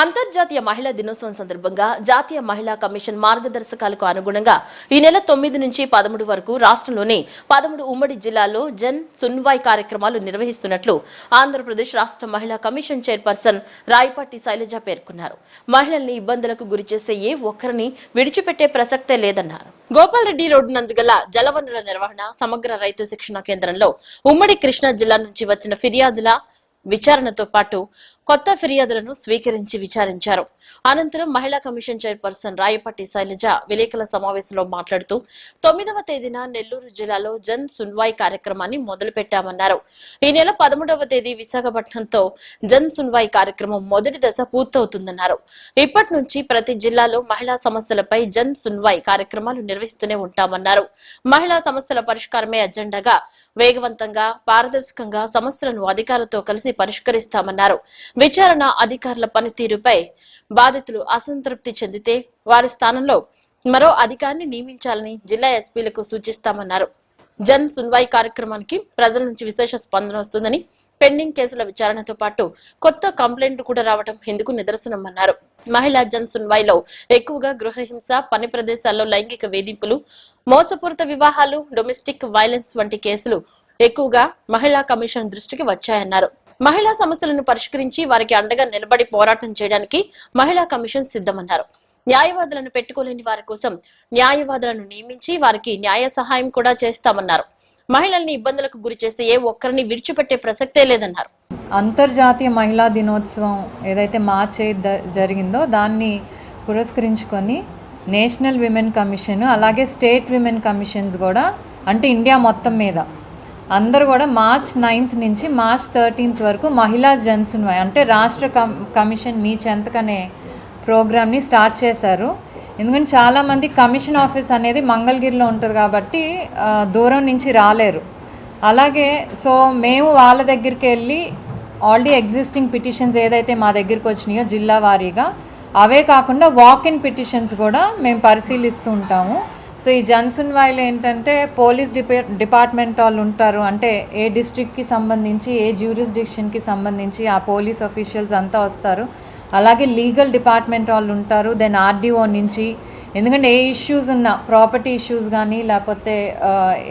అంతర్జాతీయ మహిళా దినోత్సవం సందర్భంగా జాతీయ మహిళా కమిషన్ మార్గదర్శకాలకు అనుగుణంగా ఈ నెల 9 నుంచి 13 వరకు రాష్ట్రంలోని 13 ఉమ్మడి జిల్లాల్లో జన్ సున్వాయ్ కార్యక్రమాలు నిర్వహిస్తున్నట్లు ఆంధ్రప్రదేశ్ రాష్ట్ర మహిళా కమిషన్ చైర్పర్సన్ రాయపాటి శైలజ పేర్కొన్నారు. మహిళల్ని ఇబ్బందులకు గురిచేసే ఏ ఒక్కరిని విడిచిపెట్టే ప్రసక్తే లేదన్నారు. గోపాల్ రెడ్డి రోడ్డు నందుగల జలవనరుల నిర్వహణ సమగ్ర రైతు శిక్షణ కేంద్రంలో ఉమ్మడి కృష్ణా జిల్లా నుంచి వచ్చిన ఫిర్యాదుల విచారణతో పాటు కొత్త ఫిర్యాదులను స్వీకరించి విచారించారు. అనంతరం మహిళా కమిషన్ చైర్పర్సన్ రాయపాటి శైలజ విలేకరుల సమావేశంలో మాట్లాడుతూ 9వ తేదీన నెల్లూరు జిల్లాలో జన్ సున్వాయ్ కార్యక్రమాన్ని మొదలుపెట్టామన్నారు. ఈ నెల 13వ తేదీ విశాఖపట్నంతో జన్ సున్వాయ్ కార్యక్రమం మొదటి దశ పూర్తవుతుందన్నారు. ఇప్పటి నుంచి ప్రతి జిల్లాలో మహిళా సమస్యలపై జన్ సున్వాయ్ కార్యక్రమాలు నిర్వహిస్తూనే ఉంటామన్నారు. మహిళా సమస్యల పరిష్కారమే అజెండాగా వేగవంతంగా పారదర్శకంగా సమస్యలను అధికారులతో కలిసి పరిష్కరిస్తామన్నారు. విచారణ అధికారుల పనితీరుపై బాధితులు అసంతృప్తి చెందితే వారి స్థానంలో మరో అధికారిని నియమించాలని జిల్లా ఎస్పీలకు సూచిస్తామన్నారు. జన్ సున్వాయ్ కార్యక్రమానికి ప్రజల నుంచి విశేష స్పందన వస్తుందని, పెండింగ్ కేసుల విచారణతో పాటు కొత్త కంప్లైంట్లు కూడా రావడం ఇందుకు నిదర్శనమన్నారు. మహిళా జన్ సున్వాయ్ లో ఎక్కువగా గృహహింస, పని ప్రదేశాల్లో లైంగిక వేధింపులు, మోసపూరిత వివాహాలు, డొమెస్టిక్ వైలెన్స్ వంటి కేసులు ఎక్కువగా మహిళా కమిషన్ దృష్టికి వచ్చాయన్నారు. మహిళా సమస్యలను పరిష్కరించి వారికి అండగా నిలబడి పోరాటం చేయడానికి మహిళా కమిషన్ సిద్ధమన్నారు. న్యాయవాదులను పెట్టుకోలేని వారి కోసం న్యాయవాదులను నియమించి వారికి న్యాయ సహాయం కూడా చేస్తామన్నారు. మహిళల్ని ఇబ్బందులకు గురి చేసి ఏ ఒక్కరిని విడిచిపెట్టే ప్రసక్తే లేదన్నారు. అంతర్జాతీయ మహిళా దినోత్సవం ఏదైతే మార్చ్ 8 జరిగిందో దాన్ని పురస్కరించుకొని నేషనల్ విమెన్ కమిషన్ అలాగే స్టేట్ విమెన్ కమిషన్స్ కూడా అంటే ఇండియా మొత్తం మీద అందరూ కూడా మార్చ్ 9th నుంచి మార్చ్ 13th వరకు మహిళా జన్ సున్వాయ్ అంటే రాష్ట్ర కమిషన్ మీ చెంతకనే ప్రోగ్రామ్ని స్టార్ట్ చేశారు. ఎందుకంటే చాలామంది కమిషన్ ఆఫీస్ అనేది మంగళగిరిలో ఉంటుంది కాబట్టి దూరం నుంచి రాలేరు. అలాగే సో మేము వాళ్ళ దగ్గరికి వెళ్ళి ఆల్రెడీ ఎగ్జిస్టింగ్ పిటిషన్స్ ఏదైతే మా దగ్గరికి వచ్చినాయో జిల్లా వారీగా అవే కాకుండా వాక్-ఇన్ పిటిషన్స్ కూడా మేము పరిశీలిస్తూ ఉంటాము. సో ఈ జన్ సున్వాయ్లో ఏంటంటే పోలీస్ డిపార్ట్మెంట్ వాళ్ళు ఉంటారు, అంటే ఏ డిస్ట్రిక్ట్కి సంబంధించి ఏ జ్యూరిస్డిక్షన్కి సంబంధించి ఆ పోలీస్ ఆఫీషియల్స్ అంతా వస్తారు. అలాగే లీగల్ డిపార్ట్మెంట్ వాళ్ళు ఉంటారు, దెన్ ఆర్డీఓ నుంచి. ఎందుకంటే ఏ ఇష్యూస్ ఉన్నా ప్రాపర్టీ ఇష్యూస్ కానీ లేకపోతే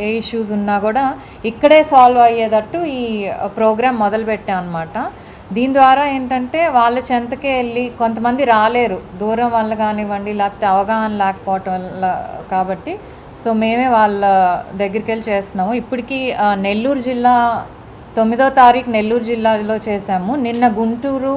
ఏ ఇష్యూస్ ఉన్నా కూడా ఇక్కడే సాల్వ్ అయ్యేటట్టు ఈ ప్రోగ్రామ్ మొదలుపెట్టాం అన్నమాట. దీని ద్వారా ఏంటంటే వాళ్ళ చెంతకే వెళ్ళి కొంతమంది రాలేరు దూరం వల్ల కానివ్వండి లేకపోతే అవగాహన లేకపోవటం వల్ల కాబట్టి సో మేమే వాళ్ళ దగ్గరికి వెళ్ళి చేస్తున్నాము. ఇప్పటికీ నెల్లూరు జిల్లా 9వ తారీఖు నెల్లూరు జిల్లాలో చేసాము. నిన్న గుంటూరు,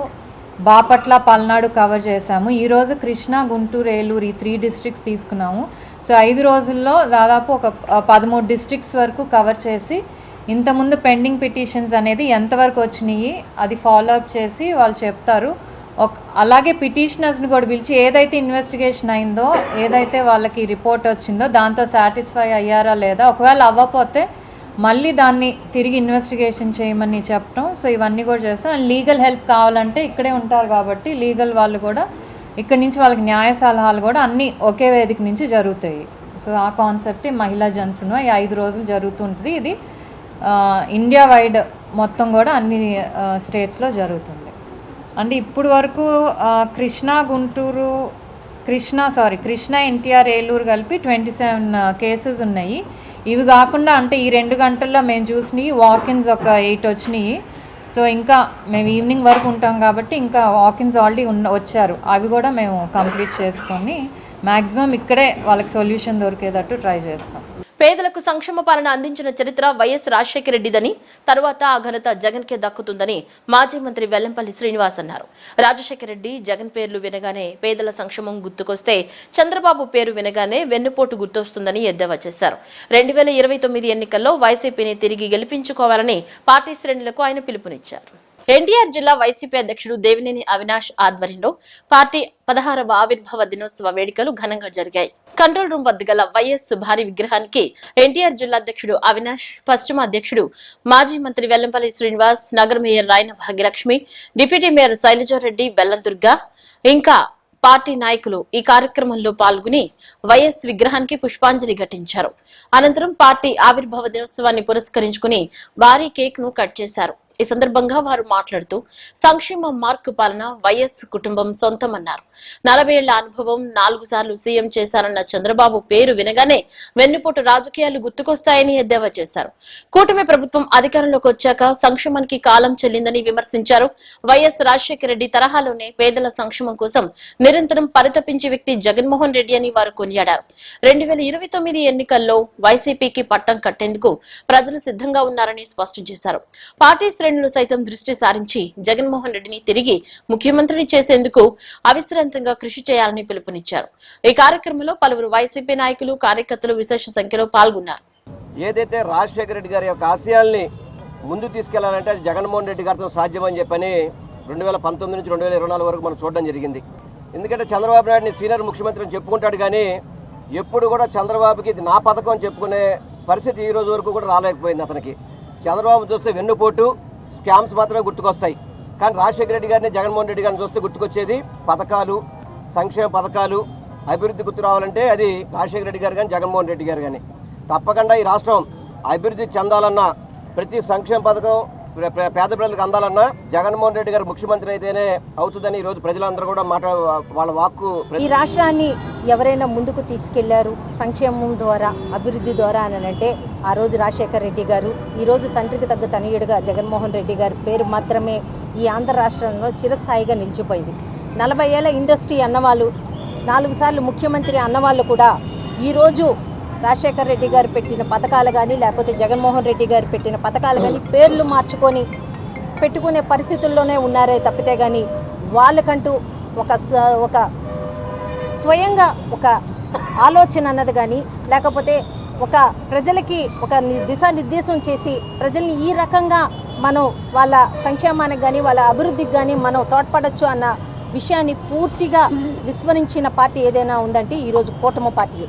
బాపట్ల, పల్నాడు కవర్ చేసాము. ఈరోజు కృష్ణా, గుంటూరు, ఏలూరు ఈ 3 డిస్ట్రిక్ట్స్ తీసుకున్నాము. సో 5 రోజుల్లో దాదాపు ఒక 13 డిస్ట్రిక్ట్స్ వరకు కవర్ చేసి ఇంతకుముందు పెండింగ్ పిటిషన్స్ అనేది ఎంతవరకు వచ్చినాయి అది ఫాలో అప్ చేసి వాళ్ళు చెప్తారు. అలాగే పిటిషనర్స్ని కూడా పిలిచి ఏదైతే ఇన్వెస్టిగేషన్ అయిందో ఏదైతే వాళ్ళకి రిపోర్ట్ వచ్చిందో దాంతో సాటిస్ఫై అయ్యారా లేదా, ఒకవేళ అవ్వకపోతే మళ్ళీ దాన్ని తిరిగి ఇన్వెస్టిగేషన్ చేయమని చెప్పడం. సో ఇవన్నీ కూడా చేస్తాం. లీగల్ హెల్ప్ కావాలంటే ఇక్కడే ఉంటారు కాబట్టి లీగల్ వాళ్ళు కూడా ఇక్కడి నుంచి వాళ్ళకి న్యాయ సలహాలు కూడా అన్నీ ఒకే వేదిక నుంచి జరుగుతాయి. సో ఆ కాన్సెప్ట్ మహిళా జన్ సున్వాయ్ 5 రోజులు జరుగుతుంటుంది. ఇది ఇండియా వైడ్ మొత్తం కూడా అన్ని స్టేట్స్లో జరుగుతుంది. అంటే ఇప్పుడు వరకు కృష్ణా, ఎన్టీఆర్, ఏలూరు కలిపి 27 కేసెస్ ఉన్నాయి. ఇవి కాకుండా అంటే ఈ 2 గంటల్లో మేము చూసినవి వాకిన్స్ ఒక 8 వచ్చినాయి. సో ఇంకా మేము ఈవినింగ్ వరకు ఉంటాం కాబట్టి ఇంకా వాకిన్స్ ఆల్రెడీ వచ్చారు. అవి కూడా మేము కంప్లీట్ చేసుకొని మ్యాక్సిమం ఇక్కడే వాళ్ళకి సొల్యూషన్ దొరికేటట్టు ట్రై చేస్తాం. పేదలకు సంక్షేమ పాలన అందించిన చరిత్ర వైఎస్ రాజశేఖర రెడ్డిదని, తర్వాత ఆ ఘనత జగన్ కే దక్కుతుందని మాజీ మంత్రి వెల్లంపల్లి శ్రీనివాస్ అన్నారు. రాజశేఖర రెడ్డి, జగన్ పేర్లు వినగానే పేదల సంక్షేమం గుర్తుకొస్తే చంద్రబాబు పేరు వినగానే వెన్నుపోటు గుర్తొస్తుందని ఎద్దేవా చేశారు. 2029 ఎన్నికల్లో వైసీపీని తిరిగి గెలిపించుకోవాలని పార్టీ శ్రేణులకు ఆయన పిలుపునిచ్చారు. ఎన్టీఆర్ జిల్లా వైసీపీ అధ్యక్షుడు దేవినేని అవినాష్ ఆధ్వర్యంలో పార్టీ 16వ ఆవిర్భావ దినోత్సవ వేడుకలు ఘనంగా జరిగాయి. కంట్రోల్ రూమ్ వద్ద గల వైఎస్ భారీ విగ్రహానికి ఎన్టీఆర్ జిల్లా అధ్యక్షుడు అవినాష్, పశ్చిమ అధ్యక్షుడు మాజీ మంత్రి వెల్లంపల్లి శ్రీనివాస్, నగర మేయర్ రాయన భాగ్యలక్ష్మి, డిప్యూటీ మేయర్ శైలజారెడ్డి, బెల్లందుర్గ ఇంకా పార్టీ నాయకులు ఈ కార్యక్రమంలో పాల్గొని వైఎస్ విగ్రహానికి పుష్పాంజలి ఘటించారు. అనంతరం పార్టీ ఆవిర్భావ దినోత్సవాన్ని పురస్కరించుకుని భారీ కేక్ ను కట్ చేశారు. ఈ సందర్భంగా వారు మాట్లాడుతూ సంక్షేమ మార్కు పాలన వైఎస్ కుటుంబం సొంతమన్నారు. 40 ఏళ్ల అనుభవం, 4 సార్లు సీఎం చేశారన్న చంద్రబాబు పేరు వినగానే వెన్నుపోటు రాజకీయాలు గుర్తుకొస్తాయని ఎద్దేవా చేశారు. కూటమి ప్రభుత్వం అధికారంలోకి వచ్చాక సంక్షేమానికి కాలం చెల్లిందని విమర్శించారు. వైఎస్ రాజశేఖర రెడ్డి తరహాలోనే పేదల సంక్షేమం కోసం నిరంతరం పరితపించే వ్యక్తి జగన్మోహన్ రెడ్డి అని వారు కొనియాడారు. 2029 ఎన్నికల్లో వైసీపీకి పట్టం కట్టేందుకు ప్రజలు సిద్ధంగా ఉన్నారని స్పష్టం చేశారు. పార్టీ శ్రేణులు సైతం దృష్టి సారించి జగన్మోహన్ రెడ్డిని తిరిగి ముఖ్యమంత్రిని చేసేందుకు అవిశ్రాంతంగా కృషి చేయాలని పిలుపునిచ్చారు. ఈ కార్యక్రమంలో పలువురు వైసీపీ నాయకులు, కార్యకర్తలు విశేష సంఖ్యలో పాల్గొన్నారు. ఏదైతే రాజశేఖర రెడ్డి గారి యొక్క ఆశయాల్ని ముందు తీసుకెళ్లాలంటే అది జగన్మోహన్ రెడ్డి గారితో సాధ్యమని చెప్పని 2019 నుంచి 2024 వరకు మనం చూడడం జరిగింది. ఎందుకంటే చంద్రబాబు నాయుడిని సీనియర్ ముఖ్యమంత్రి అని చెప్పుకుంటాడు, కానీ ఎప్పుడు కూడా చంద్రబాబుకి ఇది నా పథకం అని చెప్పుకునే పరిస్థితి ఈ రోజు వరకు కూడా రాలేకపోయింది అతనికి. చంద్రబాబు చూస్తే వెన్నుపోటు, స్కామ్స్ మాత్రమే గుర్తుకొస్తాయి. కానీ రాజశేఖర రెడ్డి గారిని, జగన్మోహన్ రెడ్డి గారిని చూస్తే గుర్తుకొచ్చేది పథకాలు, సంక్షేమ పథకాలు, అభివృద్ధి గుర్తు రావాలంటే అది రాజశేఖర రెడ్డి గారు కానీ జగన్మోహన్ రెడ్డి గారు కానీ. తప్పకుండా ఈ రాష్ట్రం అభివృద్ధి చెందాలన్నా, ప్రతి సంక్షేమ పథకం పేద ప్రజలకు అందాలన్నా జగన్మోహన్ రెడ్డి గారు ముఖ్యమంత్రి అయితేనే అవుతుందని ఈరోజు ప్రజలందరూ కూడా వాళ్ళ వాక్కు. ఈ రాష్ట్రాన్ని ఎవరైనా ముందుకు తీసుకెళ్లారు సంక్షేమం ద్వారా, అభివృద్ధి ద్వారా అని అంటే ఆ రోజు రాజశేఖర రెడ్డి గారు. ఈరోజు తండ్రికి తగ్గ తనయుడిగా జగన్మోహన్ రెడ్డి గారి పేరు మాత్రమే ఈ ఆంధ్ర రాష్ట్రంలో చిరస్థాయిగా నిలిచిపోయింది. 40 ఏళ్ల ఇండస్ట్రీ అన్నవాళ్ళు, 4 సార్లు ముఖ్యమంత్రి అన్నవాళ్ళు కూడా ఈరోజు రాజశేఖర రెడ్డి గారు పెట్టిన పథకాలు కానీ, లేకపోతే జగన్మోహన్ రెడ్డి గారు పెట్టిన పథకాలు కానీ పేర్లు మార్చుకొని పెట్టుకునే పరిస్థితుల్లోనే ఉన్నారే తప్పితే కానీ వాళ్ళకంటూ ఒక స్వయంగా ఒక ఆలోచన అన్నది కానీ, లేకపోతే ఒక ప్రజలకి ఒక దిశానిర్దేశం చేసి ప్రజల్ని ఈ రకంగా మనం వాళ్ళ సంక్షేమానికి కానీ వాళ్ళ అభివృద్ధికి కానీ మనం తోడ్పడచ్చు అన్న విషయాన్ని పూర్తిగా విస్మరించిన పార్టీ ఏదైనా ఉందంటే ఈరోజు కూటమి పార్టీ.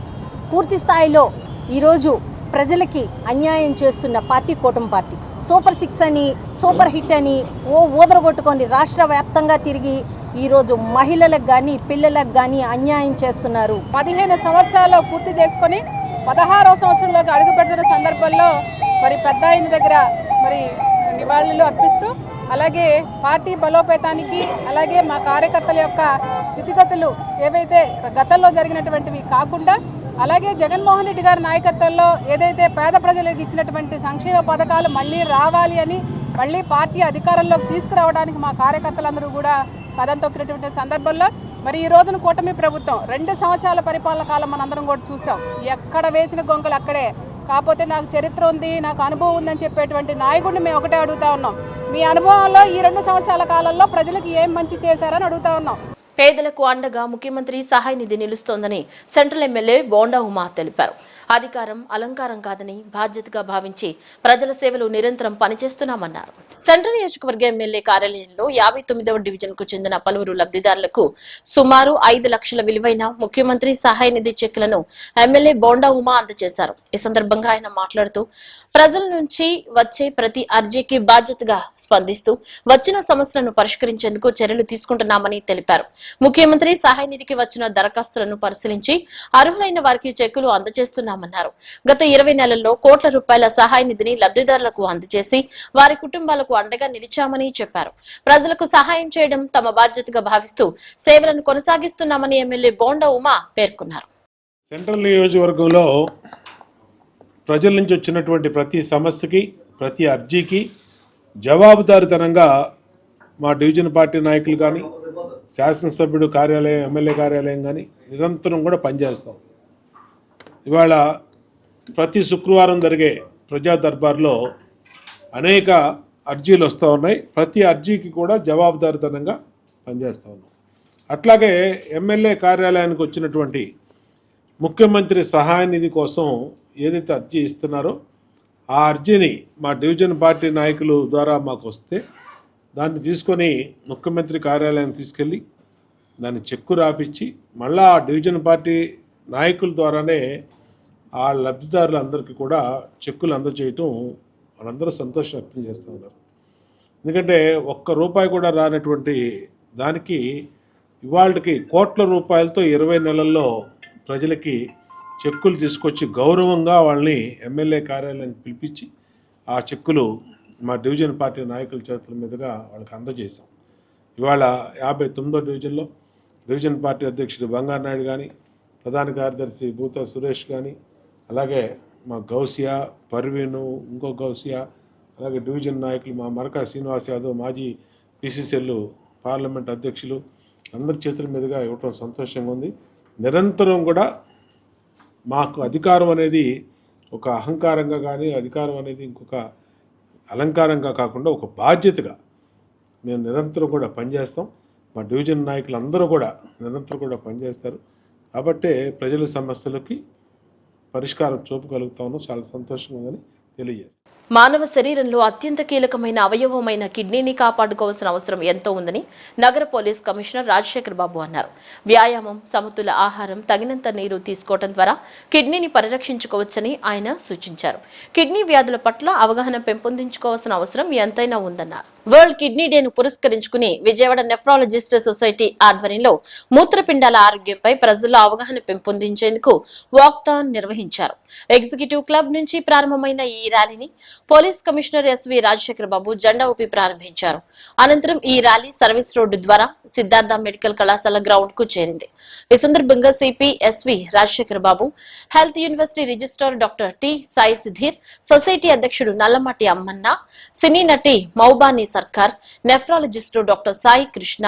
పూర్తి స్థాయిలో ఈరోజు ప్రజలకి అన్యాయం చేస్తున్న పార్టీ కూటమి పార్టీ. సూపర్ 6 అని, సూపర్ హిట్ అని ఊదరగొట్టుకొని రాష్ట్ర వ్యాప్తంగా తిరిగి ఈరోజు మహిళలకు కానీ పిల్లలకు కానీ అన్యాయం చేస్తున్నారు. 15 సంవత్సరాలు పూర్తి చేసుకొని 16వ సంవత్సరంలోకి అడుగుపెడుతున్న సందర్భంలో మరి పెద్ద ఆయన దగ్గర మరి నివాళులు అర్పిస్తూ, అలాగే పార్టీ బలోపేతానికి, అలాగే మా కార్యకర్తల యొక్క స్థితిగతులు ఏవైతే గతంలో జరిగినటువంటివి కాకుండా, అలాగే జగన్మోహన్ రెడ్డి గారి నాయకత్వంలో ఏదైతే పేద ప్రజలకు ఇచ్చినటువంటి సంక్షేమ పథకాలు మళ్ళీ రావాలి అని, మళ్ళీ పార్టీ అధికారంలోకి తీసుకురావడానికి మా కార్యకర్తలందరూ కూడా కథం తొక్కినటువంటి సందర్భంలో మరి ఈ రోజున కూటమి ప్రభుత్వం 2 సంవత్సరాల పరిపాలన కాలం మనందరం కూడా చూసాం. ఎక్కడ వేసిన గొంగలు అక్కడే. కాకపోతే నాకు చరిత్ర ఉంది, నాకు అనుభవం ఉందని చెప్పేటువంటి నాయకుడిని మేము ఒకటే అడుగుతా ఉన్నాం, మీ అనుభవంలో ఈ 2 సంవత్సరాల కాలంలో ప్రజలకు ఏం మంచి చేశారని అడుగుతా ఉన్నాం. పేదలకు అండగా ముఖ్యమంత్రి సహాయ నిధి నిలుస్తోందని సెంట్రల్ ఎమ్మెల్యే బోండా ఉమా తెలిపారు. అధికారం అలంకారం కాదని బాధ్యతగా భావించి ప్రజల సేవలు నిరంతరం పనిచేస్తున్నామన్నారు. సెంట్రల్ నియోజకవర్గ ఎమ్మెల్యే కార్యాలయంలో 59వ డివిజన్ కు చెందిన పలువురు లబ్ధిదారులకు సుమారు 5 లక్షల విలువైన ముఖ్యమంత్రి సహాయ నిధి చెక్కులను ఎమ్మెల్యే బోండా ఉమా అందజేశారు. ఈ సందర్భంగా ఆయన మాట్లాడుతూ ప్రజల నుంచి వచ్చే ప్రతి అర్జీకి బాధ్యతగా స్పందిస్తూ వచ్చిన సమస్యలను పరిష్కరించేందుకు చర్యలు తీసుకుంటున్నామని తెలిపారు. ముఖ్యమంత్రి సహాయ నిధికి వచ్చిన దరఖాస్తులను పరిశీలించి అర్హులైన వారికి చెక్కులు అందజేస్తున్నామన్నారు. గత 20 నెలల్లో కోట్ల రూపాయల సహాయ నిధిని లబ్ధిదారులకు అందజేసి వారి కుటుంబాలకు అండగా నిలిచామని చెప్పారు. ప్రజలకు సహాయం చేయడం తమ బాధ్యతగా భావిస్తూ సేవలను కొనసాగిస్తున్నామని ఎమ్మెల్యే బోండా ఉమా పేర్కొన్నారు. సెంట్రల్ నియోజకవర్గంలో ప్రజల నుంచి వచ్చినటువంటి ప్రతి సమస్యకి, ప్రతి అర్జీకి జవాబుదారీతనంగా మా డివిజన్ పార్టీ నాయకులు కానీ, శాసనసభ్యుడు కార్యాలయం, ఎమ్మెల్యే కార్యాలయం కానీ నిరంతరం కూడా పనిచేస్తాం. ఇవాళ ప్రతి శుక్రవారం జరిగే ప్రజా దర్బార్లో అనేక అర్జీలు వస్తూ ఉన్నాయి. ప్రతి అర్జీకి కూడా జవాబుదారీతనంగా పనిచేస్తూ ఉన్నాం. అట్లాగే ఎమ్మెల్యే కార్యాలయానికి వచ్చినటువంటి ముఖ్యమంత్రి సహాయ నిధి కోసం ఏదైతే అర్జీ ఇస్తున్నారో ఆ అర్జీని మా డివిజన్ పార్టీ నాయకులు ద్వారా మాకు వస్తే దాన్ని తీసుకొని ముఖ్యమంత్రి కార్యాలయానికి తీసుకెళ్ళి దాన్ని చెక్కు రాపిచ్చి మళ్ళీ ఆ డివిజన్ పార్టీ నాయకుల ద్వారానే ఆ లబ్ధిదారులందరికీ కూడా చెక్కులు అందజేయటం వాళ్ళందరూ సంతోషం వ్యక్తం చేస్తూ ఉన్నారు. ఎందుకంటే ₹1 కూడా రానటువంటి దానికి ఇవాళకి కోట్ల రూపాయలతో 20 నెలల్లో ప్రజలకి చెక్కులు తీసుకొచ్చి గౌరవంగా వాళ్ళని ఎమ్మెల్యే కార్యాలయానికి పిలిపించి ఆ చెక్కులు మా డివిజన్ పార్టీ నాయకుల చేతుల మీదుగా వాళ్ళకి అందజేశాం. ఇవాళ 59వ డివిజన్లో డివిజన్ పార్టీ అధ్యక్షుడు బంగారు నాయుడు కానీ, ప్రధాన కార్యదర్శి భూతా సురేష్ కానీ, అలాగే మా గౌసియా పర్వీను, ఇంకో గౌసియా, అలాగే డివిజన్ నాయకులు మా మరకా శ్రీనివాస్ యాదవ్, మాజీ పిసిసిఎల్ పార్లమెంట్ అధ్యక్షులు అందరి చేతుల మీదుగా ఇవ్వటం సంతోషంగా ఉంది. నిరంతరం కూడా మాకు అధికారం అనేది ఒక అహంకారంగా కానీ, అధికారం అనేది ఇంకొక అలంకారంగా కాకుండా ఒక బాధ్యతగా మేము నిరంతరం కూడా పనిచేస్తాం. మా డివిజన్ నాయకులు అందరూ కూడా నిరంతరం కూడా పనిచేస్తారు. కాబట్టే ప్రజల సమస్యలకి పరిష్కారం చూపగలుగుతామని చాలా సంతోషంగా ఉందని తెలియజేస్తాం. మానవ శరీరంలో అత్యంత కీలకమైన అవయవమైన కిడ్నీని కాపాడుకోవాల్సిన అవసరం ఎంతో ఉందని నగర పోలీస్ కమిషనర్ రాజశేఖర్ బాబు అన్నారు. వ్యాయామం, సమతుల ఆహారం, తగినంత నీరు తీసుకోవడం ద్వారా కిడ్నీని పరిరక్షించుకోవచ్చని ఆయన సూచించారు. కిడ్నీ వ్యాధుల పట్ల అవగాహన పెంపొందించుకోవాల్సిన అవసరం ఎంతైనా ఉందన్నారు. వరల్డ్ కిడ్నీ డేను పురస్కరించుకుని విజయవాడ నెఫ్రాలజిస్ట్ సొసైటీ ఆధ్వర్యంలో మూత్రపిండాల ఆరోగ్యంపై ప్రజల్లో అవగాహన పెంపొందించేందుకు వాక్థాన్ నిర్వహించారు. ఎగ్జిక్యూటివ్ క్లబ్ నుంచి ప్రారంభమైన ఈ ర్యాలీని పోలీస్ కమిషనర్ ఎస్వి రాజశేఖర్ బాబు జెండా ఊపి ప్రారంభించారు. అనంతరం ఈ ర్యాలీ సర్వీస్ రోడ్డు ద్వారా సిద్ధార్థ మెడికల్ కళాశాల గ్రౌండ్ కు చేరింది. ఈ సందర్భంగా CP SV Rajasekhar Babu, health university registrar doctor T Sai Sudheer, society అధ్యక్షుడు నల్లమట్టి అమ్మన్న, సినీ నటి Moubani Sarkar, nephrologist doctor Sai Krishna,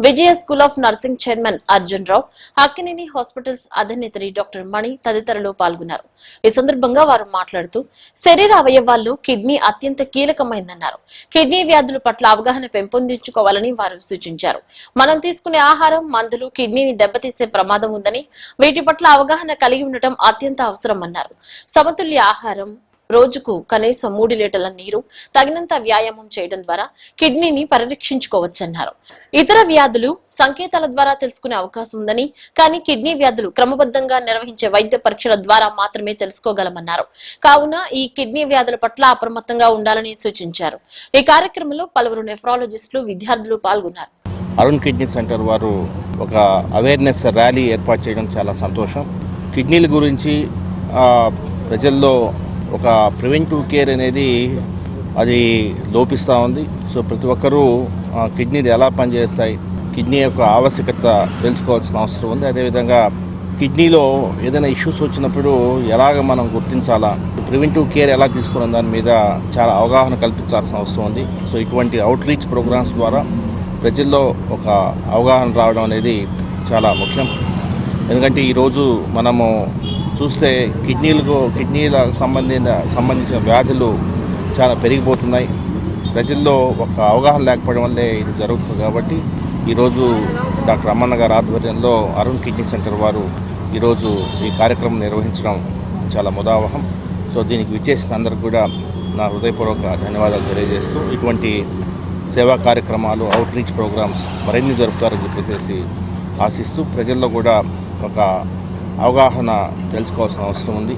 Vijaya school of nursing chairman Arjun Rao, Akkineni hospitals అధినేత్రి డాక్టర్ మణి తదితరులు పాల్గొన్నారు. ఈ సందర్భంగా వారు మాట్లాడుతూ శరీర అవయవాల్లో కిడ్నీ అత్యంత కీలకమైందన్నారు. కిడ్నీ వ్యాధుల పట్ల అవగాహన పెంపొందించుకోవాలని వారు సూచించారు. మనం తీసుకునే ఆహారం, మందులు కిడ్నీని దెబ్బతీసే ప్రమాదం ఉందని, వీటి పట్ల అవగాహన కలిగి ఉండటం అత్యంత అవసరమన్నారు. సమతుల్య ఆహారం, రోజుకు కనీసం 3 లీటర్ల నీరు, తగినంత వ్యాయామం చేయడం ద్వారా కిడ్నీని పరిరక్షించుకోవచ్చన్నారు. ఇతర వ్యాధులు సంకేతాల ద్వారా తెలుసుకునే అవకాశం ఉందని, కానీ కిడ్నీ వ్యాధులు క్రమబద్ధంగా నిర్వహించే వైద్య పరీక్షల ద్వారా మాత్రమే తెలుసుకోగలమన్నారు. కావున ఈ కిడ్నీ వ్యాధుల పట్ల అప్రమత్తంగా ఉండాలని సూచించారు. ఈ కార్యక్రమంలో పలువురు నెఫ్రాలజిస్టులు, విద్యార్థులు పాల్గొన్నారు. అరుణ్ కిడ్నీ సెంటర్ వారు ఒక అవేర్నెస్ ర్యాలీ ఏర్పాటు చేయడం చాలా సంతోషం. కిడ్నీల గురించి ప్రజల్లో ఒక ప్రివెంటివ్ కేర్ అనేది అది లోపిస్తూ ఉంది. సో ప్రతి ఒక్కరూ కిడ్నీలు ఎలా పనిచేస్తాయి, కిడ్నీ యొక్క ఆవశ్యకత తెలుసుకోవాల్సిన అవసరం ఉంది. అదేవిధంగా కిడ్నీలో ఏదైనా ఇష్యూస్ వచ్చినప్పుడు ఎలాగ మనం గుర్తించాలా, ప్రివెంటివ్ కేర్ ఎలా తీసుకున్న దాని మీద చాలా అవగాహన కల్పించాల్సిన అవసరం ఉంది. సో ఇటువంటి అవుట్ రీచ్ ప్రోగ్రామ్స్ ద్వారా ప్రజల్లో ఒక అవగాహన రావడం అనేది చాలా ముఖ్యం. ఎందుకంటే ఈరోజు మనము చూస్తే కిడ్నీలకు సంబంధించిన వ్యాధులు చాలా పెరిగిపోతున్నాయి. ప్రజల్లో ఒక అవగాహన లేకపోవడం వల్లే ఇది జరుగుతుంది. కాబట్టి ఈరోజు డాక్టర్ అమ్మన్న గారి ఆధ్వర్యంలో అరుణ్ కిడ్నీ సెంటర్ వారు ఈరోజు ఈ కార్యక్రమం నిర్వహించడం చాలా ముదావహం. సో దీనికి విచ్చేసిన అందరికి కూడా నా హృదయపూర్వక ధన్యవాదాలు తెలియజేస్తూ, ఇటువంటి సేవా కార్యక్రమాలు, అవుట్ రీచ్ ప్రోగ్రామ్స్ మరిన్ని జరుపుతారని చెప్పేసి ఆశిస్తూ, ప్రజల్లో కూడా ఒక అవగాహన తెలుసుకోవాల్సిన అవసరం ఉంది.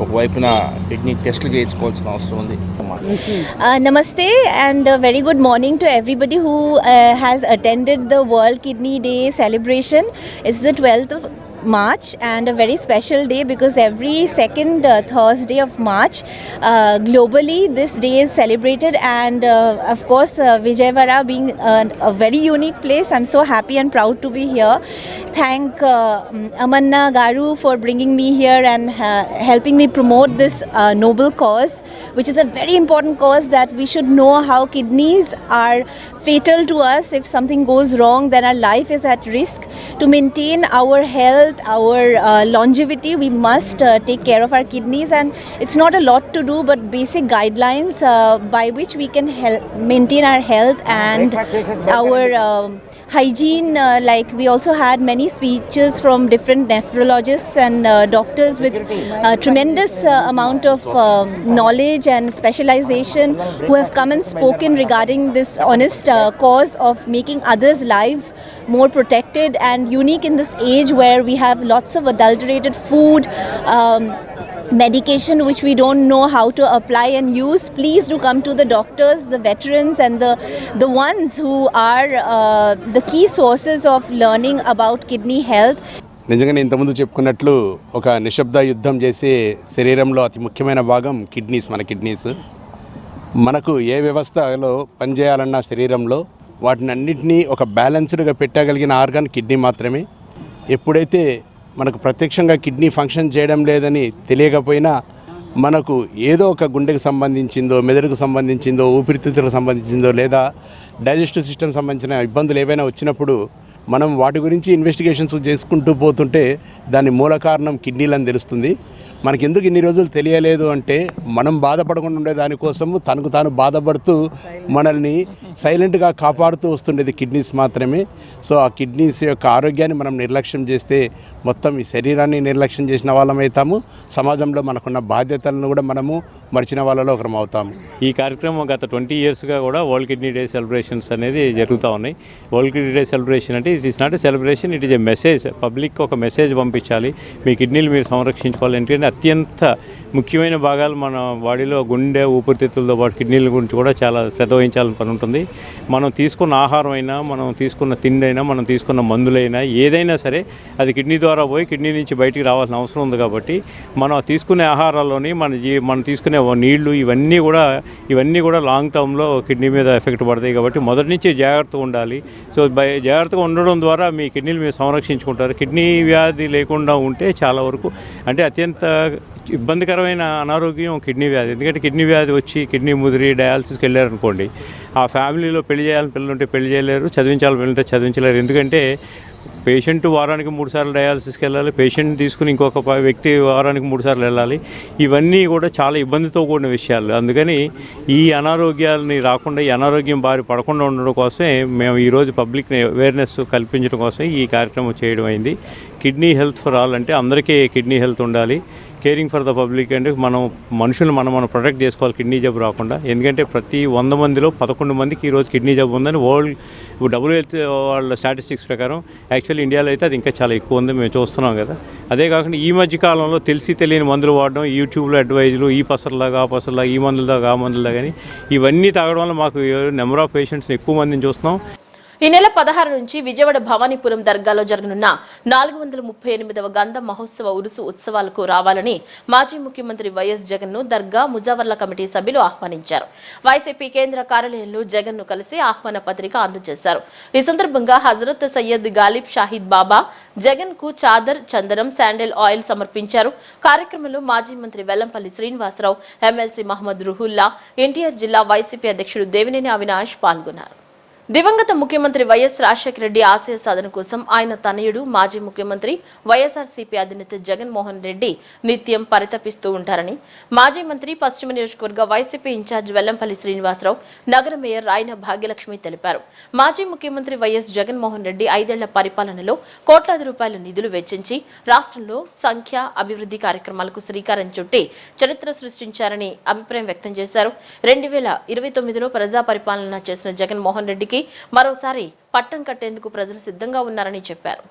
ఒకవైపున కిడ్నీ టెస్టులు చేయించుకోవాల్సిన అవసరం ఉంది. Namaste and a very good morning to everybody who has attended the World Kidney Day celebration. It's the 12th of March and a very special day because every second Thursday of March globally this day is celebrated, and of course Vijayawada being a very unique place, I'm so happy and proud to be here. Thank Amanna Garu for bringing me here and helping me promote this noble cause, which is a very important cause, that we should know how kidneys are fatal to us. If something goes wrong, then our life is at risk. To maintain our health, our longevity, we must take care of our kidneys, and it's not a lot to do, but basic guidelines by which we can maintain our health and our hygiene. Like we also had many speeches from different nephrologists and doctors with tremendous amount of knowledge and specialization, who have come and spoken regarding this honest cause of making others' lives more protected and unique in this age where we have lots of adulterated food, medication which we don't know how to apply and use. Please do come to the doctors, the veterans and the ones who are the key sources of learning about kidney health. నిజంగానే ఇంతకుముందు చెప్పుకున్నట్లు ఒక నిశ్శబ్ద యుద్ధం చేసే శరీరంలో అతి ముఖ్యమైన భాగం కిడ్నీస్, మన కిడ్నీస్. మనకు ఏ వ్యవస్థలో పనిచేయాలన్న శరీరంలో వాటిని అన్నింటినీ ఒక బ్యాలెన్స్డ్గా పెట్టగలిగిన ఆర్గాన్ కిడ్నీ మాత్రమే. ఎప్పుడైతే మనకు ప్రత్యక్షంగా కిడ్నీ ఫంక్షన్ చేయడం లేదని తెలియకపోయినా మనకు ఏదో ఒక గుండెకు సంబంధించిందో, మెదడుకు సంబంధించిందో, ఊపిరితిత్తులకు సంబంధించిందో లేదా డైజెస్టివ్ సిస్టమ్ సంబంధించిన ఇబ్బందులు ఏవైనా వచ్చినప్పుడు మనం వాటి గురించి ఇన్వెస్టిగేషన్స్ చేసుకుంటూ పోతుంటే దాని మూల కారణం కిడ్నీలని తెలుస్తుంది. మనకి ఎందుకు ఇన్ని రోజులు తెలియలేదు అంటే మనం బాధపడకుండా ఉండే దానికోసము తనకు తాను బాధపడుతూ మనల్ని సైలెంట్గా కాపాడుతూ వస్తుండేది కిడ్నీస్ మాత్రమే. సో ఆ కిడ్నీస్ యొక్క ఆరోగ్యాన్ని మనం నిర్లక్ష్యం చేస్తే మొత్తం ఈ శరీరాన్ని నిర్లక్ష్యం చేసిన వాళ్ళం అవుతాము. సమాజంలో మనకున్న బాధ్యతలను కూడా మనము మర్చిన వాళ్ళలో ఒకరం అవుతాము. ఈ కార్యక్రమం గత 20 ఇయర్స్గా కూడా వరల్డ్ కిడ్నీ డే సెలబ్రేషన్స్ అనేది జరుగుతూ ఉన్నాయి. వరల్డ్ కిడ్నీ డే సెలబ్రేషన్ అంటే it is not a celebration, it is a message. Public ఒక మెసేజ్ పంపించాలి, మీ కిడ్నీలు మీరు సంరక్షించుకోవాలి. ఎందుకంటే అత్యంత ముఖ్యమైన భాగాలు మన బాడీలో గుండె, ఊపిరితిత్తులతో పాటు కిడ్నీల గురించి కూడా చాలా శ్రద్ధ వహించాలని పని ఉంటుంది. మనం తీసుకున్న ఆహారం అయినా, మనం తీసుకున్న తిండి అయినా, మనం తీసుకున్న మందులైనా ఏదైనా సరే అది కిడ్నీ ద్వారా పోయి కిడ్నీ నుంచి బయటికి రావాల్సిన అవసరం ఉంది. కాబట్టి మనం తీసుకునే ఆహారాల్లోని మనం తీసుకునే నీళ్లు ఇవన్నీ కూడా లాంగ్ టర్మ్లో కిడ్నీ మీద ఎఫెక్ట్ పడతాయి. కాబట్టి మొదటి నుంచి జాగ్రత్తగా ఉండాలి. సో జాగ్రత్తగా ఉండడం ద్వారా మీ కిడ్నీలు మీరు సంరక్షించుకుంటారు. కిడ్నీ వ్యాధి లేకుండా ఉంటే చాలా వరకు అంటే అత్యంత ఇబ్బందికరమైన అనారోగ్యం కిడ్నీ వ్యాధి. ఎందుకంటే కిడ్నీ వ్యాధి వచ్చి కిడ్నీ ముదిరి డయాలసిస్కి వెళ్ళారనుకోండి, ఆ ఫ్యామిలీలో పెళ్లి చేయాలని పిల్లలు ఉంటే పెళ్లి చేయలేరు, చదివించాలని పిల్లలు ఉంటే చదివించలేరు. ఎందుకంటే పేషెంట్ వారానికి 3 సార్లు డయాలసిస్కి వెళ్ళాలి, పేషెంట్ తీసుకుని ఇంకొక వ్యక్తి వారానికి 3 సార్లు వెళ్ళాలి. ఇవన్నీ కూడా చాలా ఇబ్బందితో కూడిన విషయాలు. అందుకని ఈ అనారోగ్యాలని రాకుండా, ఈ అనారోగ్యం బారి పడకుండా ఉండడం కోసమే మేము ఈరోజు పబ్లిక్ని అవేర్నెస్ కల్పించడం కోసమే ఈ కార్యక్రమం చేయడం అయింది. కిడ్నీ హెల్త్ ఫర్ ఆల్ అంటే అందరికీ కిడ్నీ హెల్త్ ఉండాలి. కేరింగ్ ఫర్ ద పబ్లిక్ అంటే మనుషులు మనం ప్రొటెక్ట్ చేసుకోవాలి కిడ్నీ జబ్బు రాకుండా. ఎందుకంటే ప్రతి 100 మందిలో 11 మందికి ఈరోజు కిడ్నీ జబ్బు ఉందని వరల్డ్ WHO వాళ్ళ స్టాటిస్టిక్స్ ప్రకారం. యాక్చువల్లీ ఇండియాలో అయితే అది ఇంకా చాలా ఎక్కువ ఉంది, మేము చూస్తున్నాం కదా. అదే కాకుండా ఈ మధ్య కాలంలో తెలియని మందులు వాడడం, యూట్యూబ్లో అడ్వైజులు, ఈ పసర్లాగా ఆ పసర్లాగా, ఈ మందులదాకా ఆ మందులదా, కానీ ఇవన్నీ తాగడం వల్ల మాకు నెంబర్ ఆఫ్ పేషెంట్స్ని ఎక్కువ మందిని చూస్తున్నాం. ఈ నెల 16 నుంచి విజయవాడ భవానీపురం దర్గాలో జరగనున్న 438వ గంధ మహోత్సవ ఉరుసు ఉత్సవాలకు రావాలని మాజీ ముఖ్యమంత్రి వైఎస్ జగన్ ను దర్గా ముజావర్ల కమిటీ సభ్యులు ఆహ్వానించారు. వైసీపీ కేంద్ర కార్యాలయంలో జగన్ ను కలిసి ఆహ్వాన పత్రిక అందజేశారు. ఈ సందర్భంగా హజరత్ సయ్యద్ గాలిబ్ షాహిద్ బాబా జగన్ కు చాదర్, చందనం, శాండిల్ ఆయిల్ సమర్పించారు. కార్యక్రమంలో మాజీ మంత్రి వెల్లంపల్లి శ్రీనివాసరావు, ఎమ్మెల్సీ మహమ్మద్ రుహుల్లా, ఎన్టీఆర్ జిల్లా వైసీపీ అధ్యక్షుడు దేవినేని అవినాష్ పాల్గొన్నారు. దివంగత ముఖ్యమంత్రి వైఎస్ రాజశేఖర రెడ్డి ఆశయ సాధన కోసం ఆయన తనయుడు మాజీ ముఖ్యమంత్రి వైఎస్ఆర్సీపీ అధినేత జగన్మోహన్ రెడ్డి నిత్యం పరితపిస్తూ ఉంటారని మాజీ మంత్రి పశ్చిమ నియోజకవర్గ వైసీపీ ఇన్ఛార్జ్ వెల్లంపల్లి శ్రీనివాసరావు, నగర మేయర్ రాయన భాగ్యలక్ష్మి తెలిపారు. మాజీ ముఖ్యమంత్రి వైఎస్ జగన్మోహన్ రెడ్డి 5 ఏళ్ల పరిపాలనలో కోట్లాది రూపాయల నిధులు వెచ్చించి రాష్ట్రంలో సంఖ్య అభివృద్ధి కార్యక్రమాలకు శ్రీకారం చుట్టి చరిత్ర సృష్టించారని అభిప్రాయం వ్యక్తం చేశారు. 2029లో ప్రజా పరిపాలన చేసిన జగన్మోహన్ రెడ్డికి మరోసారి పట్టం కట్టేందుకు ప్రజలు సిద్ధంగా ఉన్నారని చెప్పారు.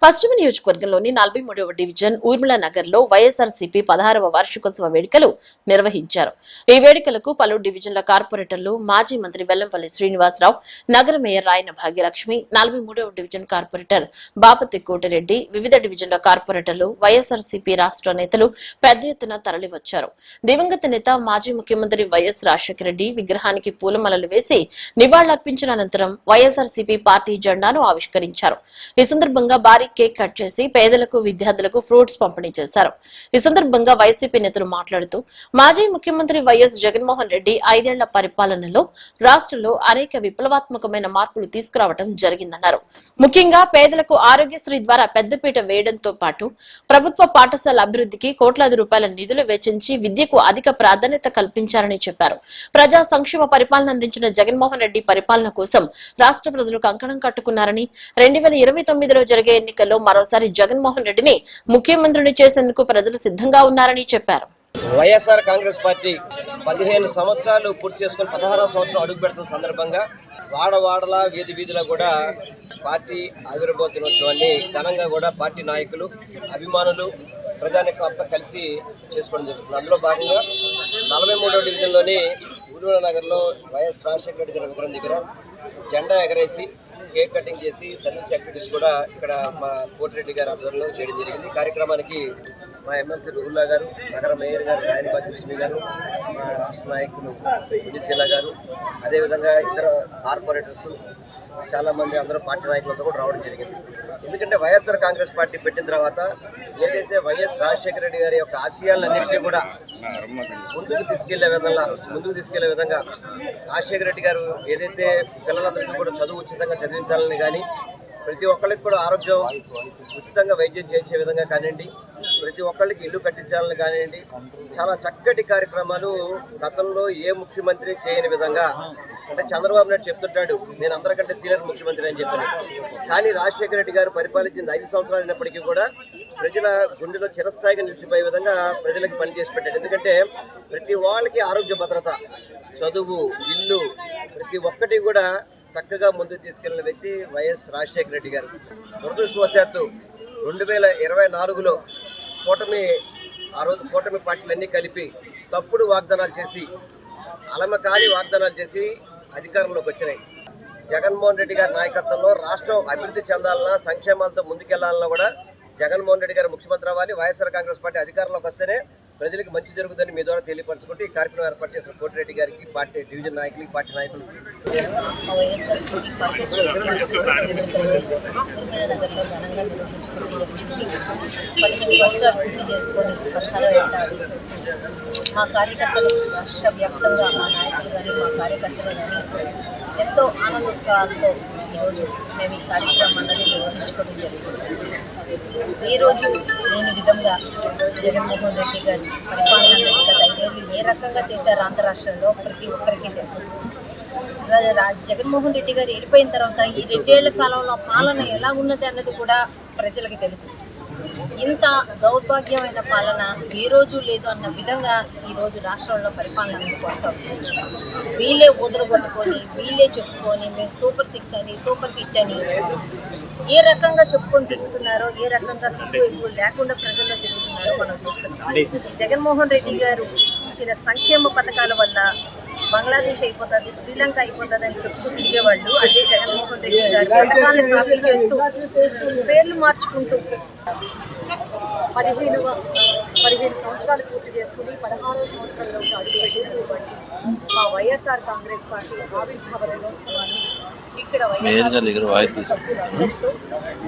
పశ్చిమ నియోజకవర్గంలోని 43వ డివిజన్ ఊర్మిళ నగర్ లో వైఎస్ఆర్సీపీ 16వ వార్షికోత్సవ వేడుకలు నిర్వహించారు. ఈ వేడుకలకు పలు డివిజన్ల కార్పొరేటర్లు, మాజీ మంత్రి వెల్లంపల్లి శ్రీనివాసరావు, నగర మేయర్ రాయన భాగ్యలక్ష్మి, 43వ డివిజన్ కార్పొరేటర్ బాపతి కోటిరెడ్డి, వివిధ డివిజన్ల కార్పొరేటర్లు, వైఎస్ఆర్సీపీ రాష్ట్ర నేతలు పెద్ద ఎత్తున తరలివచ్చారు. దివంగత నేత మాజీ ముఖ్యమంత్రి వైఎస్ రాజశేఖర రెడ్డి విగ్రహానికి పూలమాలలు వేసి నివాళులర్పించిన అనంతరం వైఎస్ఆర్సీపీ పార్టీ జెండాను ఆవిష్కరించారు. ఈ సందర్భంగా భారీ కేక్ కట్ చేసి పేదలకు, విద్యార్థులకు ఫ్రూట్స్ పంపిణీ చేశారు. ఈ సందర్భంగా వైసీపీ నేతలు మాట్లాడుతూ మాజీ ముఖ్యమంత్రి వైఎస్ జగన్మోహన్ రెడ్డి 5 ఏళ్ల పరిపాలనలో రాష్ట్రంలో అనేక విప్లవాత్మకమైన మార్పులు తీసుకురావడం జరిగిందన్నారు. ముఖ్యంగా పేదలకు ఆరోగ్యశ్రీ ద్వారా పెద్దపీట వేయడంతో పాటు ప్రభుత్వ పాఠశాల అభివృద్ధికి కోట్లాది రూపాయల నిధులు వెచ్చించి విద్యకు అధిక ప్రాధాన్యత కల్పించారని చెప్పారు. ప్రజా సంక్షేమ పరిపాలన అందించిన జగన్మోహన్ రెడ్డి పరిపాలన కోసం రాష్ట్ర ప్రజలు కంకణం కట్టుకున్నారని 2029లో జరిగే ఎన్నికల్లో మరోసారి జగన్మోహన్ రెడ్డిని ముఖ్యమంత్రిని చేసేందుకు ప్రజలు సిద్ధంగా ఉన్నారని చెప్పారు. వైఎస్ఆర్ కాంగ్రెస్ పార్టీ 15 సంవత్సరాలు పూర్తి చేసుకుని 16వ సంవత్సరం అడుగు పెడుతున్న సందర్భంగా వాడవాడలా, వీధి వీధిలో కూడా పార్టీ ఆవిర్భావ దినోత్సవాన్ని ఘనంగా కూడా పార్టీ నాయకులు, అభిమానులు, ప్రజానికం అంతా కలిసి చేసుకోవడం జరుగుతుంది. అందులో భాగంగా 43వ డివిజన్లోని ఊర్మిళ నగర్లో వైఎస్ రాజశేఖర రెడ్డి గారి విగ్రహం దగ్గర జెండా ఎగరేసి కేక్ కటింగ్ చేసి సర్వీస్ యాక్టివిటీస్ కూడా ఇక్కడ మా కోటిరెడ్డి గారి ఆధ్వర్యంలో చేయడం జరిగింది. కార్యక్రమానికి మా ఎమ్మెల్సీ రుహుల్లా గారు, నగర మేయర్ గారు రాయనపాటి లక్ష్మి గారు, మా రాష్ట్ర నాయకులు విజయశీల గారు, అదేవిధంగా ఇతర కార్పొరేటర్స్ చాలామంది అందరూ పార్టీ నాయకులతో కూడా రావడం జరిగింది. ఎందుకంటే వైఎస్ఆర్ కాంగ్రెస్ పార్టీ పెట్టిన తర్వాత ఏదైతే వైఎస్ రాజశేఖర రెడ్డి గారి యొక్క ఆశయాలన్నింటినీ కూడా ముందుకు తీసుకెళ్లే విధంగా రాజశేఖర రెడ్డి గారు ఏదైతే పిల్లలందరికీ కూడా చదువు ఉచితంగా చదివించాలని కానీ, ప్రతి ఒక్కరికి కూడా ఆరోగ్యం ఉచితంగా వైద్యం చేయించే విధంగా కానివ్వండి, ప్రతి ఒక్కరికి ఇల్లు కట్టించాలని కానివ్వండి, చాలా చక్కటి కార్యక్రమాలు గతంలో ఏ ముఖ్యమంత్రి చేయని విధంగా. అంటే చంద్రబాబు నాయుడు చెప్తుంటాడు నేను అందరికంటే సీనియర్ ముఖ్యమంత్రి అని చెప్పని, కానీ రాజశేఖర రెడ్డి గారు పరిపాలించింది 5 సంవత్సరాలు అయినప్పటికీ కూడా ప్రజల గుండెలో చిరస్థాయిగా నిలిచిపోయే విధంగా ప్రజలకు పనిచేసి పెట్టాడు. ఎందుకంటే ప్రతి వాళ్ళకి ఆరోగ్య భద్రత, చదువు, ఇల్లు ప్రతి ఒక్కటి కూడా చక్కగా ముందుకు తీసుకెళ్లిన వ్యక్తి వైఎస్ రాజశేఖర రెడ్డి గారు. దురదృష్టవశాత్తు 2024లో ఆ రోజు కూటమి పార్టీలన్నీ కలిపి తప్పుడు వాగ్దానాలు చేసి, అలమకాని వాగ్దానాలు చేసి అధికారంలోకి వచ్చినాయి. జగన్మోహన్ రెడ్డి గారి నాయకత్వంలో రాష్ట్రం అభివృద్ధి చెందాలన్నా, సంక్షేమాలతో ముందుకెళ్లాలన్నా కూడా జగన్మోహన్ రెడ్డి గారు ముఖ్యమంత్రి అవ్వాలి. వైఎస్ఆర్ కాంగ్రెస్ పార్టీ అధికారంలోకి వస్తేనే ప్రజలకు మంచి జరుగుతుందని మీ ద్వారా తెలియపరచుకుంటూ ఈ కార్యక్రమం ఏర్పాటు చేసిన కోటిరెడ్డి గారికి, పార్టీ డివిజన్ నాయకులకి, పార్టీ నాయకులకి మా కార్యకర్తలు రాష్ట్ర వ్యాప్తంగా మా నాయకులు కానీ మా కార్యకర్తలు కానీ ఎంతో ఆనందోత్సాహాలతో ఈరోజు మేము ఈ కార్యక్రమం అనేది నిర్వహించుకోవడం జరిగింది. ఈరోజు లేని విధంగా జగన్మోహన్ రెడ్డి గారి పరిపాలన గత 5 ఏళ్ళు ఏ రకంగా చేశారు ఆంధ్ర రాష్ట్రంలో ప్రతి ఒక్కరికి తెలుసు. జగన్మోహన్ రెడ్డి గారు వెళ్ళిపోయిన తర్వాత ఈ 2 ఏళ్ల కాలంలో పాలన ఎలా ఉన్నది అన్నది కూడా ప్రజలకి తెలుసు. ఇంత దౌర్భాగ్యమైన పాలన ఏ రోజు లేదు అన్న విధంగా ఈరోజు రాష్ట్రంలో పరిపాలన కొనసాగుతుంది. వీళ్ళే ఊదరగొట్టుకొని, వీళ్ళే చెప్పుకొని మేము సూపర్ 6 అని, సూపర్ హిట్ అని ఏ రకంగా చెప్పుకొని తిరుగుతున్నారో, ఏ రకంగా సిగ్గు లేకుండా ప్రజల్లో తిరుగుతున్నారో మనం చూస్తున్నాం. జగన్మోహన్ రెడ్డి గారు ఇచ్చిన సంక్షేమ పథకాల వల్ల బంగ్లాదేశ్ అయిపోతుంది, శ్రీలంక అయిపోతుంది అని చెప్తూ తిరిగేవాళ్ళు. అదే జగన్మోహన్ రెడ్డి గారు పథకాలను కాపీ చేస్తూ పేర్లు మార్చుకుంటూ 15 సంవత్సరాలు పూర్తి చేసుకుని 16వ సంవత్సరంలోకి అడుగుపెట్టినటువంటి మా వైఎస్ఆర్ కాంగ్రెస్ పార్టీ ఆవిర్భావ దినోత్సవాన్ని ఇక్కడ వైఎస్ఆర్ సభ్యులందరితో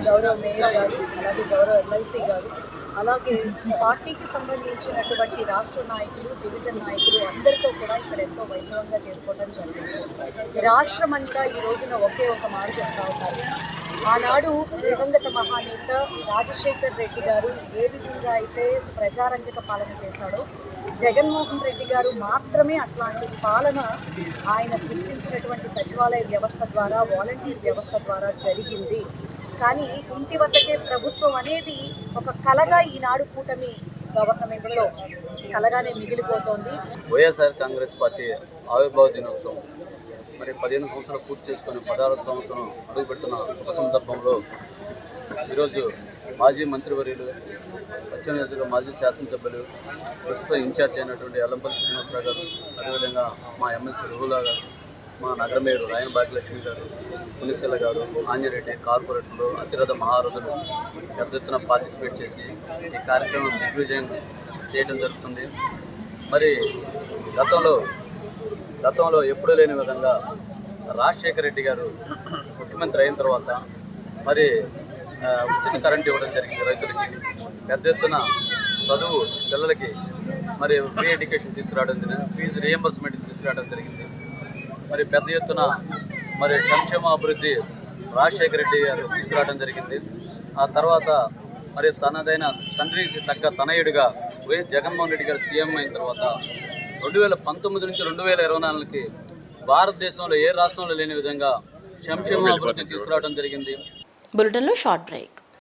గౌరవ మేయర్ గారు, అలాగే గౌరవ ఎమ్మెల్సీ గారు, అలాగే పార్టీకి సంబంధించినటువంటి రాష్ట్ర నాయకులు, డివిజన్ నాయకులు అందరితో కూడా ఇక్కడ ఎంతో వైభవంగా చేసుకోవడం జరిగింది. రాష్ట్రం అంతా ఈ రోజున ఒకే ఒక మాట చెప్తా ఉన్నారు. ఆనాడు దివంగత మహానేత రాజశేఖర్ రెడ్డి గారు ఏ విధంగా అయితే ప్రజారంజక పాలన చేశాడో, జగన్మోహన్ రెడ్డి గారు మాత్రమే అట్లాంటి పాలన ఆయన సృష్టించినటువంటి సచివాలయ వ్యవస్థ ద్వారా, వాలంటీర్ వ్యవస్థ ద్వారా జరిగింది. కానీ ఇంటి వద్దకే ప్రభుత్వం అనేది ఒక కలగా ఈనాడు కూటమి గవర్నమెంట్లో కలగానే మిగిలిపోతోంది. వైఎస్ఆర్ కాంగ్రెస్ పార్టీ ఆవిర్భావ దినోత్సవం మరి 15 సంవత్సరాలు పూర్తి చేసుకొని 16వ సంవత్సరం అడుగుపెడుతున్న శుభ సందర్భంలో ఈరోజు మాజీ మంత్రివర్యులు, పశ్చిమ నియోజకవర్గ మాజీ శాసనసభ్యులు, ప్రస్తుతం ఇన్ఛార్జ్ అయినటువంటి ఎల్లంపల్లి శ్రీనివాసరావు గారు, అదేవిధంగా మా ఎమ్మెల్సీ రుహుల్లా గారు, మా నగర మేయర్ రాయనపాటి లక్ష్మి గారు, పునిశీల గారు, ఆంజరెడ్డి, కార్పొరేటర్లు, అతిరథ మహారథులు పెద్ద ఎత్తున పార్టిసిపేట్ చేసి ఈ కార్యక్రమం దిగ్విజయం చేయడం జరుగుతుంది. మరి గతంలో ఎప్పుడూ లేని విధంగా రాజశేఖర రెడ్డి గారు ముఖ్యమంత్రి అయిన తర్వాత మరి ఉచిత కరెంట్ ఇవ్వడం జరిగింది. రైతులకి పెద్ద ఎత్తున చదువు పిల్లలకి మరి ఫ్రీ ఎడ్యుకేషన్ తీసుకురావడం జరిగింది, ఫీజు రియంబర్స్మెంట్ తీసుకురావడం జరిగింది. మరి పెద్ద ఎత్తున మరి సంక్షేమ అభివృద్ధి రాజశేఖర రెడ్డి గారు తీసుకురావడం జరిగింది. ఆ తర్వాత మరి తనదైన తండ్రికి తగ్గ తనయుడిగా వైఎస్ జగన్మోహన్ రెడ్డి గారు సీఎం అయిన తర్వాత 2019 నుంచి 2024కి భారతదేశంలో ఏ రాష్ట్రంలో లేని విధంగా సంక్షేమ అభివృద్ధి తీసుకురావడం జరిగింది. బులెటిన్లో షార్ట్ బ్రేక్.